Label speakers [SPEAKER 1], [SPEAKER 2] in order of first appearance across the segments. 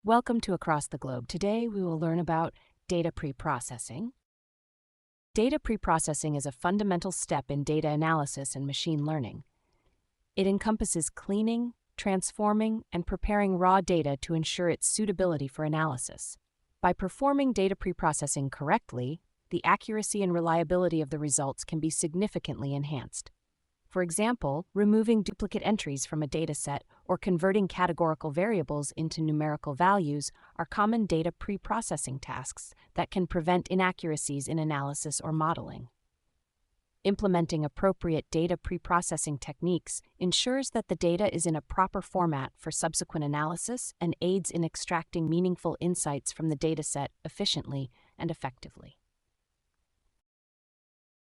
[SPEAKER 1] Welcome to Across the Globe. Today we will learn about data preprocessing. Data preprocessing is a fundamental step in data analysis and machine learning. It encompasses cleaning, transforming, and preparing raw data to ensure its suitability for analysis. By performing data preprocessing correctly, the accuracy and reliability of the results can be significantly enhanced. For example, removing duplicate entries from a dataset or converting categorical variables into numerical values are common data preprocessing tasks that can prevent inaccuracies in analysis or modeling. Implementing appropriate data preprocessing techniques ensures that the data is in a proper format for subsequent analysis and aids in extracting meaningful insights from the dataset efficiently and effectively.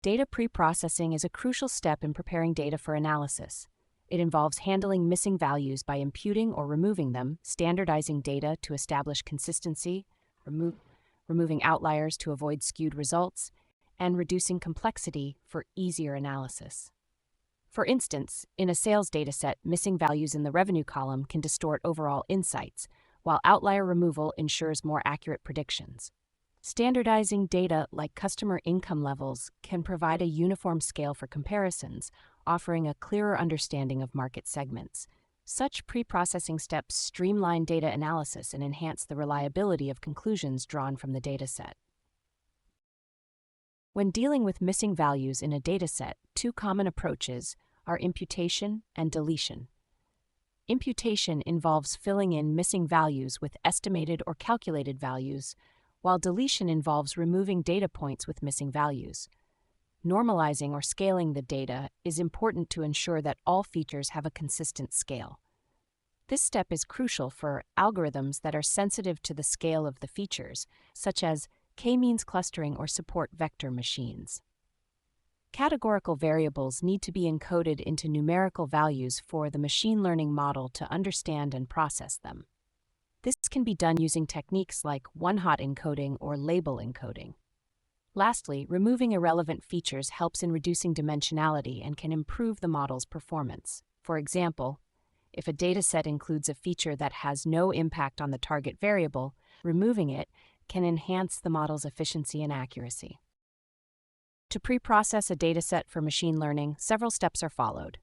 [SPEAKER 1] Data preprocessing is a crucial step in preparing data for analysis. It involves handling missing values by imputing or removing them, standardizing data to establish consistency, removing outliers to avoid skewed results, and reducing complexity for easier analysis. For instance, in a sales dataset, missing values in the revenue column can distort overall insights, while outlier removal ensures more accurate predictions. Standardizing data like customer income levels can provide a uniform scale for comparisons, offering a clearer understanding of market segments. Such preprocessing steps streamline data analysis and enhance the reliability of conclusions drawn from the dataset. When dealing with missing values in a dataset, two common approaches are imputation and deletion. Imputation involves filling in missing values with estimated or calculated values, while deletion involves removing data points with missing values. Normalizing or scaling the data is important to ensure that all features have a consistent scale. This step is crucial for algorithms that are sensitive to the scale of the features, such as k-means clustering or support vector machines. Categorical variables need to be encoded into numerical values for the machine learning model to understand and process them. This can be done using techniques like one-hot encoding or label encoding. Lastly, removing irrelevant features helps in reducing dimensionality and can improve the model's performance. For example, if a dataset includes a feature that has no impact on the target variable, removing it can enhance the model's efficiency and accuracy. To preprocess a dataset for machine learning, several steps are followed.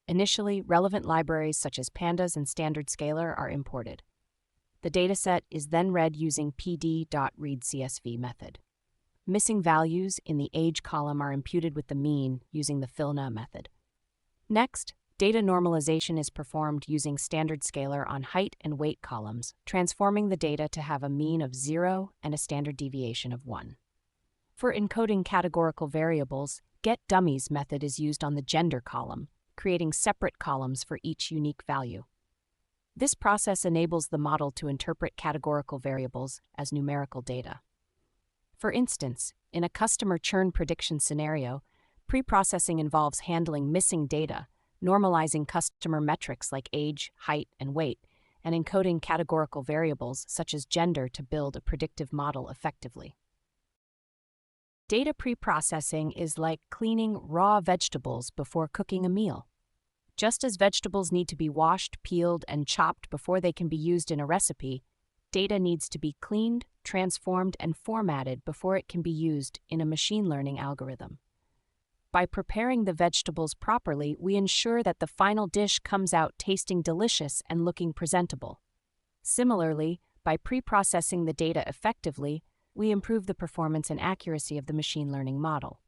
[SPEAKER 1] Initially, relevant libraries such as Pandas and standardize are imported. The dataset is then read using pd.readcsv method. Missing values in the age column are imputed with the mean using the FILNA method. Next, data normalization is performed using standardize on height and weight columns, transforming the data to have a mean of 0 and a standard deviation of 1. For encoding categorical variables, getDummies method is used on the gender column, creating separate columns for each unique value. This process enables the model to interpret categorical variables as numerical data. For instance, in a customer churn prediction scenario, preprocessing involves handling missing data, normalizing customer metrics like age, height, and weight, and encoding categorical variables such as gender to build a predictive model effectively. Data preprocessing is like cleaning raw vegetables before cooking a meal. Just as vegetables need to be washed, peeled, and chopped before they can be used in a recipe, data needs to be cleaned, transformed, and formatted before it can be used in a machine learning algorithm. By preparing the vegetables properly, we ensure that the final dish comes out tasting delicious and looking presentable. Similarly, by preprocessing the data effectively, we improve the performance and accuracy of the machine learning model.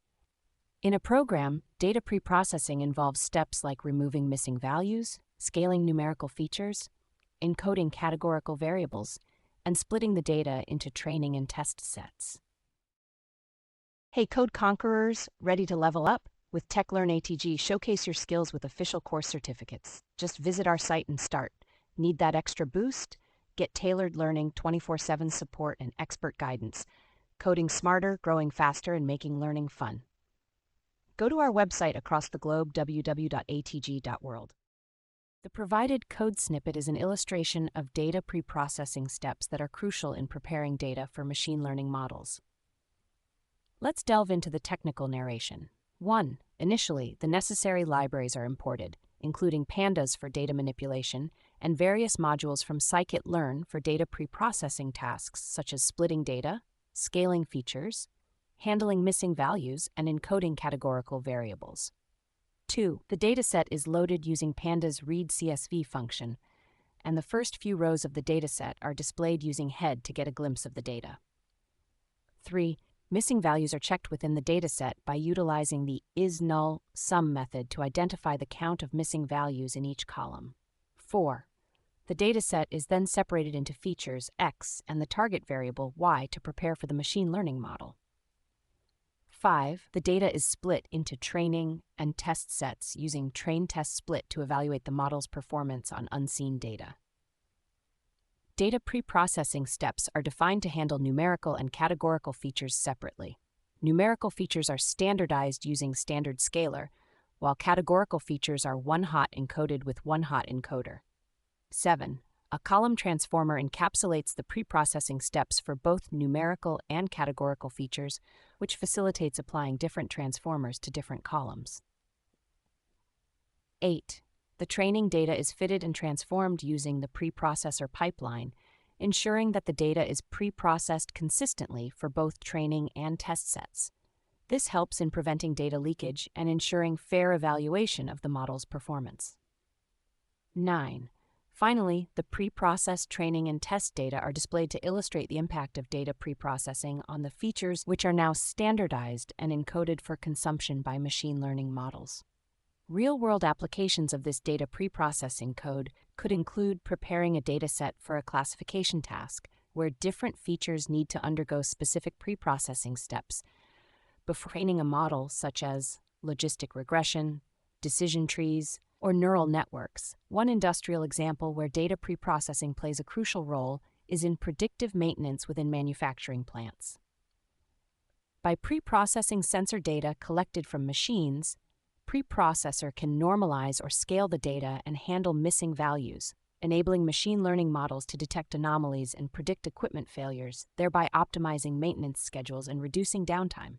[SPEAKER 1] In a program, data preprocessing involves steps like removing missing values, scaling numerical features, encoding categorical variables, and splitting the data into training and test sets. Hey, Code Conquerors, ready to level up? With TechLearn ATG, showcase your skills with official course certificates. Just visit our site and start. Need that extra boost? Get tailored learning, 24/7 support, and expert guidance. Coding smarter, growing faster, and making learning fun. Go to our website across the globe, www.atg.world. The provided code snippet is an illustration of data preprocessing steps that are crucial in preparing data for machine learning models. Let's delve into the technical narration. 1. Initially, the necessary libraries are imported, including Pandas for data manipulation and various modules from Scikit-learn for data preprocessing tasks such as splitting data, scaling features, handling missing values, and encoding categorical variables. 2. The dataset is loaded using Pandas' read CSV function, and the first few rows of the dataset are displayed using head to get a glimpse of the data. 3. Missing values are checked within the dataset by utilizing the isNull_sum method to identify the count of missing values in each column. 4. The dataset is then separated into features x and the target variable y to prepare for the machine learning model. 5. The data is split into training and test sets using train-test-split to evaluate the model's performance on unseen data. Data preprocessing steps are defined to handle numerical and categorical features separately. Numerical features are standardized using standard scalar, while categorical features are one-hot encoded with one-hot encoder. 7. A column transformer encapsulates the preprocessing steps for both numerical and categorical features, which facilitates applying different transformers to different columns. 8. The training data is fitted and transformed using the preprocessor pipeline, ensuring that the data is preprocessed consistently for both training and test sets. This helps in preventing data leakage and ensuring fair evaluation of the model's performance. 9. Finally, the preprocessed training and test data are displayed to illustrate the impact of data preprocessing on the features which are now standardized and encoded for consumption by machine learning models. Real-world applications of this data preprocessing code could include preparing a dataset for a classification task, where different features need to undergo specific preprocessing steps before training a model such as logistic regression, decision trees, or neural networks. One industrial example where data preprocessing plays a crucial role is in predictive maintenance within manufacturing plants. By preprocessing sensor data collected from machines, preprocessor can normalize or scale the data and handle missing values, enabling machine learning models to detect anomalies and predict equipment failures, thereby optimizing maintenance schedules and reducing downtime.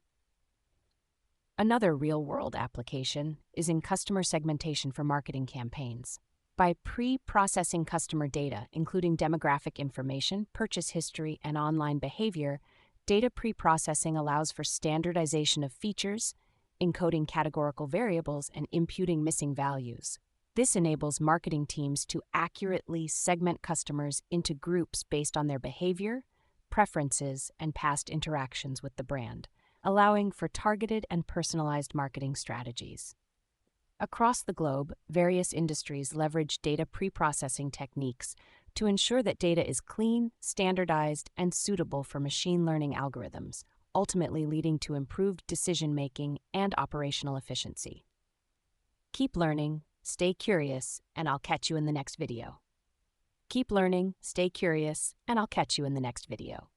[SPEAKER 1] Another real-world application is in customer segmentation for marketing campaigns. By pre-processing customer data, including demographic information, purchase history, and online behavior, data pre-processing allows for standardization of features, encoding categorical variables, and imputing missing values. This enables marketing teams to accurately segment customers into groups based on their behavior, preferences, and past interactions with the brand, allowing for targeted and personalized marketing strategies. Across the globe, various industries leverage data preprocessing techniques to ensure that data is clean, standardized, and suitable for machine learning algorithms, ultimately leading to improved decision-making and operational efficiency. Keep learning, stay curious, and I'll catch you in the next video. Keep learning, stay curious, and I'll catch you in the next video.